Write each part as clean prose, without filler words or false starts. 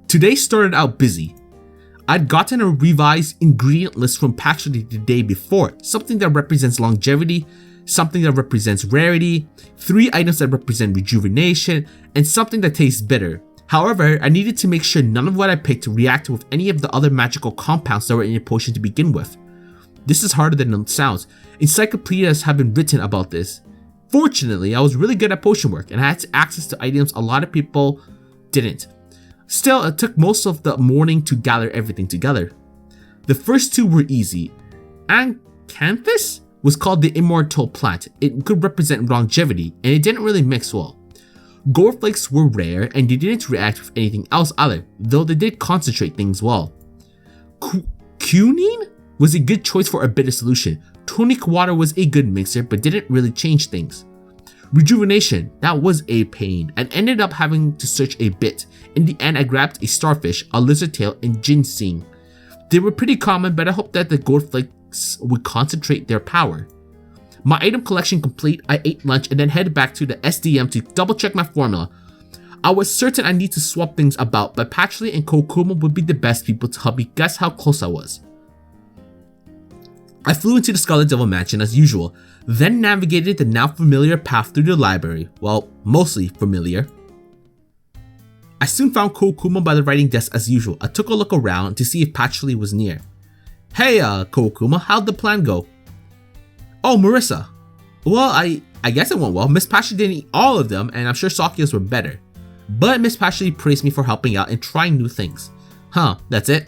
Today started out busy. I'd gotten a revised ingredient list from Patchouli the day before, something that represents longevity, something that represents rarity, 3 items that represent rejuvenation, and something that tastes bitter. However, I needed to make sure none of what I picked reacted with any of the other magical compounds that were in a potion to begin with. This is harder than it sounds. Encyclopedias have been written about this. Fortunately, I was really good at potion work and I had access to items a lot of people didn't. Still, it took most of the morning to gather everything together. The first 2 were easy. Acanthus was called the immortal plant. It could represent longevity and it didn't really mix well. Gold flakes were rare and they didn't react with anything else either, though they did concentrate things well. Quinine was a good choice for a bitter solution. Tonic water was a good mixer but didn't really change things. Rejuvenation, that was a pain and ended up having to search a bit. In the end, I grabbed a starfish, a lizard tail, and ginseng. They were pretty common, but I hoped that the gold flakes would concentrate their power. My item collection complete, I ate lunch and then headed back to the SDM to double check my formula. I was certain I need to swap things about, but Patchouli and Koakuma would be the best people to help me guess how close I was. I flew into the Scarlet Devil Mansion as usual, then navigated the now familiar path through the library. Well, mostly familiar. I soon found Koakuma by the writing desk as usual. I took a look around to see if Patchouli was near. Hey, Koakuma, how'd the plan go? Oh, Marissa. Well, I guess it went well. Miss Patchouli didn't eat all of them, and I'm sure Sakya's were better. But Miss Patchouli praised me for helping out and trying new things. Huh, that's it?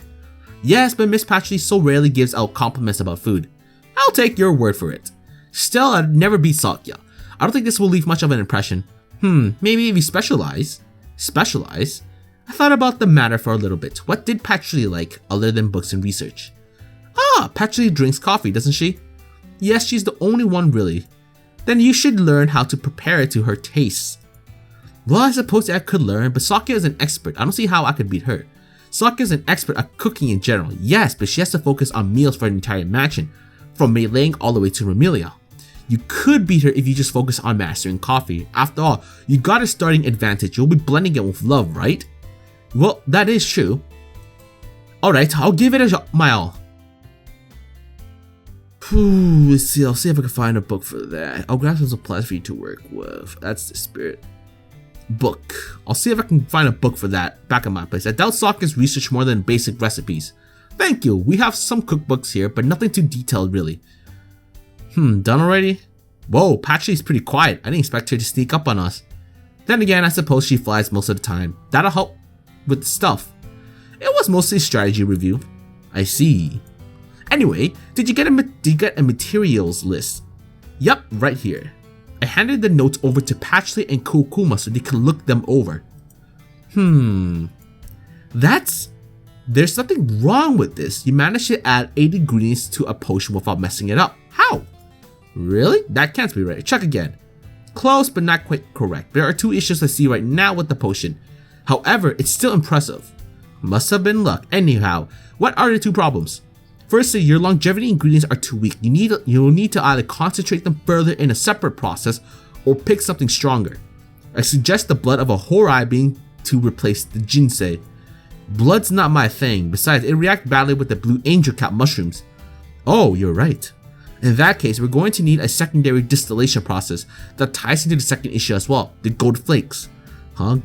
Yes, but Miss Patchouli so rarely gives out compliments about food. I'll take your word for it. Still, I'd never beat Sakya. I don't think this will leave much of an impression. Maybe if you specialize? Specialize? I thought about the matter for a little bit. What did Patchouli like other than books and research? Patchouli drinks coffee, doesn't she? Yes, she's the only one really. Then you should learn how to prepare it to her tastes. Well, I suppose I could learn, but Sakya is an expert. I don't see how I could beat her. Sakya is an expert at cooking in general, yes, but she has to focus on meals for an entire mansion, from meleeing all the way to Remelia. You could beat her if you just focus on mastering coffee. After all, you got a starting advantage. You'll be blending it with love, right? Well, that is true. Alright, I'll give it my all. Let's see, I'll see if I can find a book for that. I'll grab some supplies for you to work with. That's the spirit. Book. I'll see if I can find a book for that back at my place. I doubt Sakya's research more than basic recipes. Thank you. We have some cookbooks here, but nothing too detailed really. Done already? Whoa, Patchouli's pretty quiet. I didn't expect her to sneak up on us. Then again, I suppose she flies most of the time. That'll help with the stuff. It was mostly a strategy review. I see. Anyway, did you get a materials list? Yup, right here. I handed the notes over to Patchouli and Koakuma so they could look them over. There's something wrong with this. You managed to add 8 ingredients to a potion without messing it up. How? Really? That can't be right. Check again. Close, but not quite correct. There are 2 issues I see right now with the potion. However, it's still impressive. Must have been luck. Anyhow, what are the 2 problems? Firstly, your longevity ingredients are too weak. You'll need to either concentrate them further in a separate process or pick something stronger. I suggest the blood of a Horai being to replace the Jinsei. Blood's not my thing. Besides, it reacts badly with the blue angel cap mushrooms. Oh, you're right. In that case, we're going to need a distillation process that ties into the second issue as well, the gold flakes.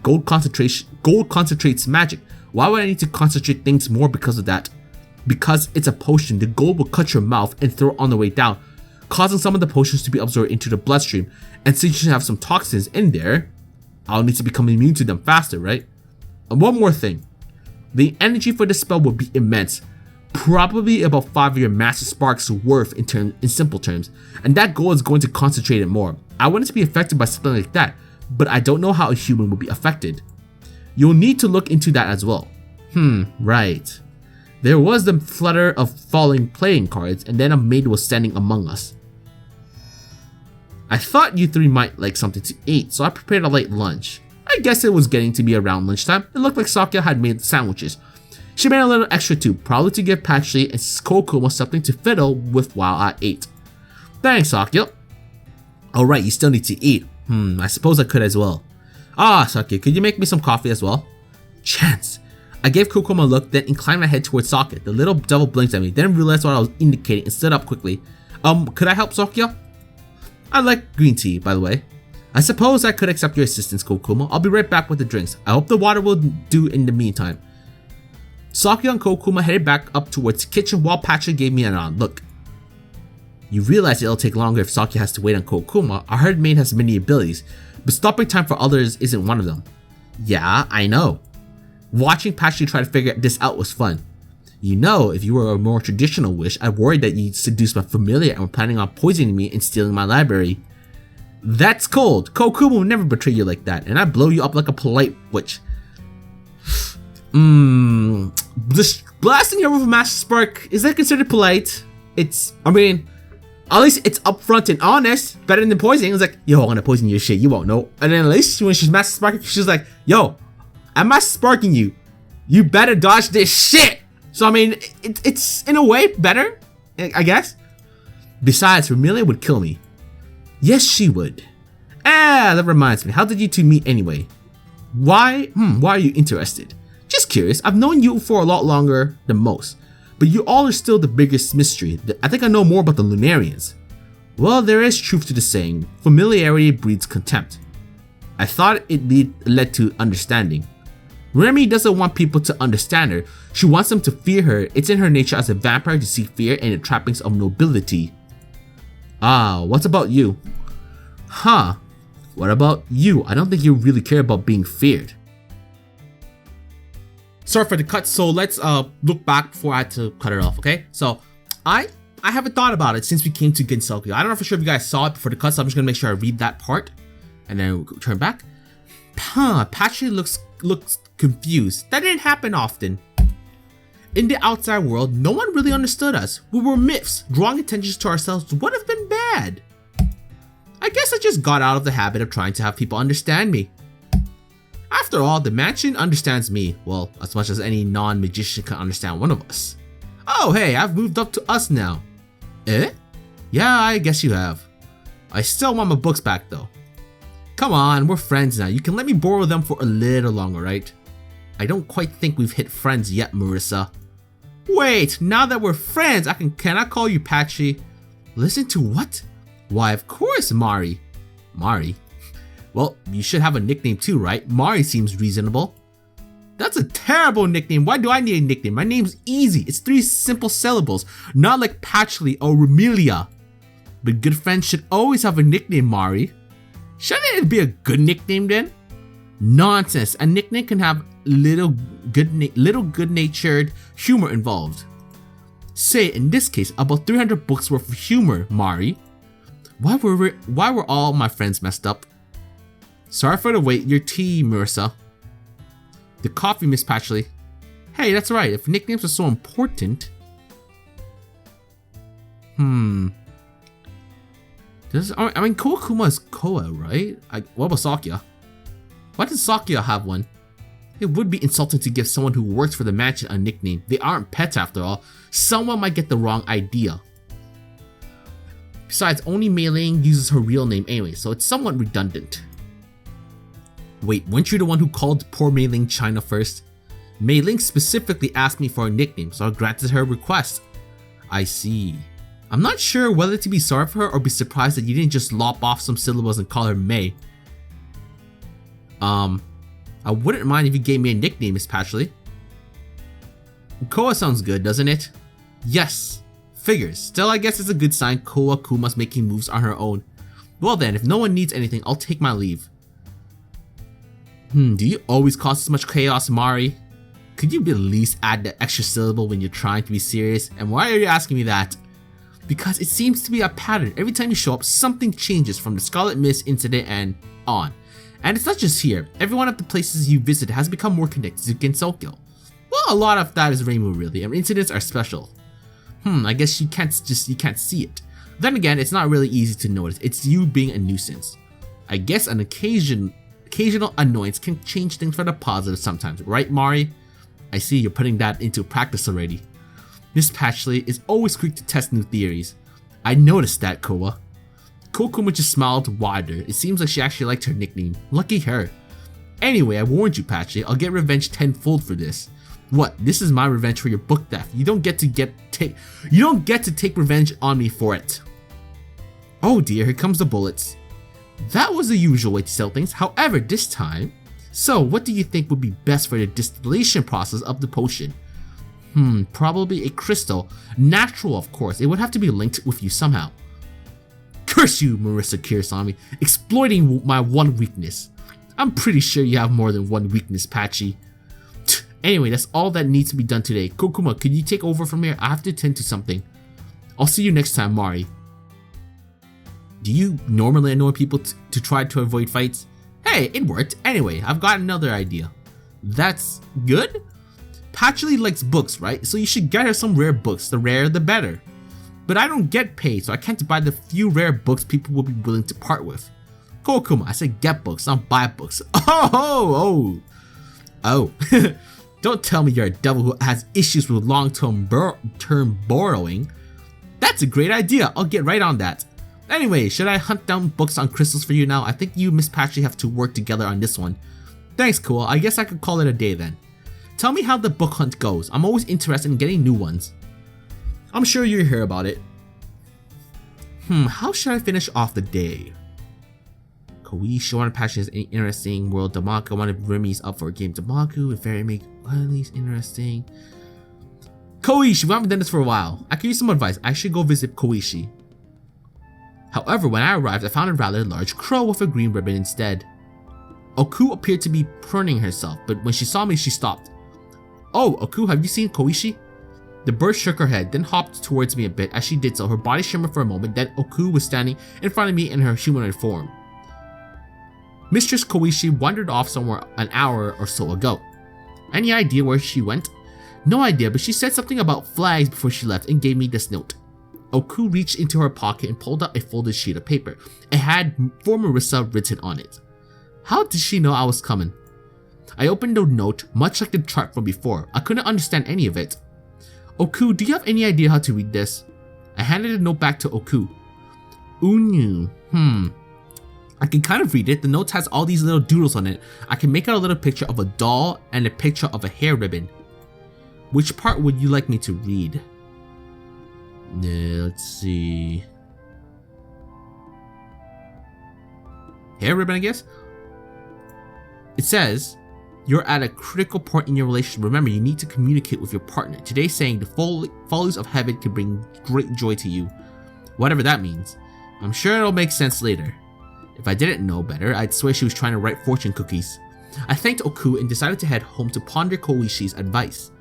Gold concentrates magic. Why would I need to concentrate things more because of that? Because it's a potion, the gold will cut your mouth and throw it on the way down, causing some of the potions to be absorbed into the bloodstream. And since you have some toxins in there, I'll need to become immune to them faster, right? And one more thing. The energy for this spell will be immense. Probably about 5 of your Master Sparks worth in simple terms. And that gold is going to concentrate it more. I want it to be affected by something like that, but I don't know how a human will be affected. You'll need to look into that as well. Right. There was the flutter of falling playing cards, and then a maid was standing among us. I thought you 3 might like something to eat, so I prepared a late lunch. I guess it was getting to be around lunchtime. It looked like Sakya had made sandwiches. She made a little extra too, probably to give Patchouli and Koakuma something to fiddle with while I ate. Thanks, Sakya. Alright, you still need to eat. I suppose I could as well. Sakya, could you make me some coffee as well? Chance. I gave Koakuma a look, then inclined my head towards Sakya. The little devil blinked at me, then realized what I was indicating and stood up quickly. Could I help, Sakya? I like green tea, by the way. I suppose I could accept your assistance, Koakuma. I'll be right back with the drinks. I hope the water will do in the meantime. Sakya and Koakuma headed back up towards the kitchen while Patchouli gave me an odd look. You realize it'll take longer if Sakya has to wait on Koakuma. Our herd maid has many abilities, but stopping time for others isn't one of them. Yeah, I know. Watching Patchouli try to figure this out was fun. You know, if you were a more traditional wish, I worried that you'd seduce my familiar and were planning on poisoning me and stealing my library. That's cold. Koakuma will never betray you like that, and I blow you up like a polite witch. This blasting you over with Master Spark, is that considered polite? At least it's upfront and honest. Better than poisoning. It's like, yo, I'm gonna poison your shit, you won't know. And then at least when she's Master Sparking, she's like, yo, I'm Master Sparking you. You better dodge this shit. So it's in a way better, I guess. Besides, Vermilia would kill me. Yes, she would. That reminds me. How did you two meet anyway? Why are you interested? Just curious. I've known you for a lot longer than most, but you all are still the biggest mystery. I think I know more about the Lunarians. Well, there is truth to the saying, familiarity breeds contempt. I thought it led to understanding. Remy doesn't want people to understand her. She wants them to fear her. It's in her nature as a vampire to seek fear and the trappings of nobility. What about you? What about you? I don't think you really care about being feared. Sorry for the cut, so let's look back before I had to cut it off, okay? So, I haven't thought about it since we came to Ginsoku. I don't know for sure if you guys saw it before the cut, so I'm just gonna make sure I read that part. And then we'll turn back. Patchouli looks confused. That didn't happen often. In the outside world, no one really understood us. We were myths. Drawing attention to ourselves would have been bad. I guess I just got out of the habit of trying to have people understand me. After all, the mansion understands me, well, as much as any non-magician can understand one of us. Oh hey, I've moved up to us now. Eh? Yeah, I guess you have. I still want my books back though. Come on, we're friends now. You can let me borrow them for a little longer, right? I don't quite think we've hit friends yet, Marissa. Wait, now that we're friends, can I call you Patchy? Listen to what? Why, of course, Mari. Mari? Well, you should have a nickname too, right? Mari seems reasonable. That's a terrible nickname. Why do I need a nickname? My name's easy. It's 3 simple syllables, not like Patchouli or Vermilia. But good friends should always have a nickname, Mari. Shouldn't it be a good nickname then? Nonsense. A nickname can have little good-natured humor involved. Say, in this case, about 300 books worth of humor, Mari. Why were all my friends messed up? Sorry for the wait. Your tea, Marissa. The coffee, Miss Patchouli. Hey, that's right. If nicknames are so important. Koakuma is Koa, right? What about Sakya? Why does Sakya have one? It would be insulting to give someone who works for the mansion a nickname. They aren't pets after all. Someone might get the wrong idea. Besides, only Mei Ling uses her real name anyway, so it's somewhat redundant. Wait, weren't you the one who called poor Mei Ling China first? Mei Ling specifically asked me for a nickname, so I granted her request. I see. I'm not sure whether to be sorry for her or be surprised that you didn't just lop off some syllables and call her Mei. I wouldn't mind if you gave me a nickname, Miss Patchouli. Koa sounds good, doesn't it? Yes. Figures. Still, I guess it's a good sign Koakuma's making moves on her own. Well then, if no one needs anything, I'll take my leave. Do you always cause so much chaos, Mari? Could you at least add the extra syllable when you're trying to be serious? And why are you asking me that? Because it seems to be a pattern. Every time you show up, something changes from the Scarlet Mist incident and on. And it's not just here. Every one of the places you visit has become more connected to Gensokyo. Well, a lot of that is Rainbow really, and incidents are special. I guess you can't see it. Then again, it's not really easy to notice. It's you being a nuisance. I guess an occasional annoyance can change things for the positive sometimes, right, Mari? I see you're putting that into practice already. Miss Patchouli is always quick to test new theories. I noticed that, Koa. Koakuma just smiled wider. It seems like she actually liked her nickname. Lucky her. Anyway, I warned you, Patchouli. I'll get revenge tenfold for this. What? This is my revenge for your book theft. You don't get to take revenge on me for it. Oh dear, here comes the bullets. That was the usual way to sell things, however this time. So what do you think would be best for the distillation process of the potion? Probably a crystal. Natural, of course. It would have to be linked with you somehow. Curse you, Marissa Kirisami, exploiting my one weakness. I'm pretty sure you have more than one weakness, Patchy. Anyway, that's all that needs to be done today. Koakuma, could you take over from here? I have to attend to something. I'll see you next time, Mari. Do you normally annoy people to try to avoid fights? Hey, it worked. Anyway, I've got another idea. That's good? Patchouli likes books, right? So you should get her some rare books. The rarer, the better. But I don't get paid, so I can't buy the few rare books people will be willing to part with. Koakuma, I said get books, not buy books. Oh. Don't tell me you're a devil who has issues with long-term borrowing. That's a great idea. I'll get right on that. Anyway, should I hunt down books on crystals for you now? I think you, Miss Patchouli, have to work together on this one. Thanks, cool. I guess I could call it a day then. Tell me how the book hunt goes. I'm always interested in getting new ones. I'm sure you'll hear about it. How should I finish off the day? Koishi, one of Patchouli is interesting. World Damaku, one of Remy's up for a game Damaku. If very make one of these interesting. Koishi, we haven't done this for a while. I could use some advice. I should go visit Koishi. However, when I arrived, I found a rather large crow with a green ribbon instead. Oku appeared to be pruning herself, but when she saw me, she stopped. Oh, Oku, have you seen Koishi? The bird shook her head, then hopped towards me a bit. As she did so, her body shimmered for a moment, then Oku was standing in front of me in her humanoid form. Mistress Koishi wandered off somewhere an hour or so ago. Any idea where she went? No idea, but she said something about flags before she left and gave me this note. Oku reached into her pocket and pulled out a folded sheet of paper. It had for Marissa written on it. How did she know I was coming? I opened the note, much like the chart from before. I couldn't understand any of it. Oku, do you have any idea how to read this? I handed the note back to Oku. Unyu. I can kind of read it. The note has all these little doodles on it. I can make out a little picture of a doll and a picture of a hair ribbon. Which part would you like me to read? Let's see. Hair ribbon, I guess? It says, you're at a critical point in your relationship. Remember, you need to communicate with your partner. Today's saying the follies of heaven can bring great joy to you. Whatever that means. I'm sure it'll make sense later. If I didn't know better, I'd swear she was trying to write fortune cookies. I thanked Oku and decided to head home to ponder Koishi's advice.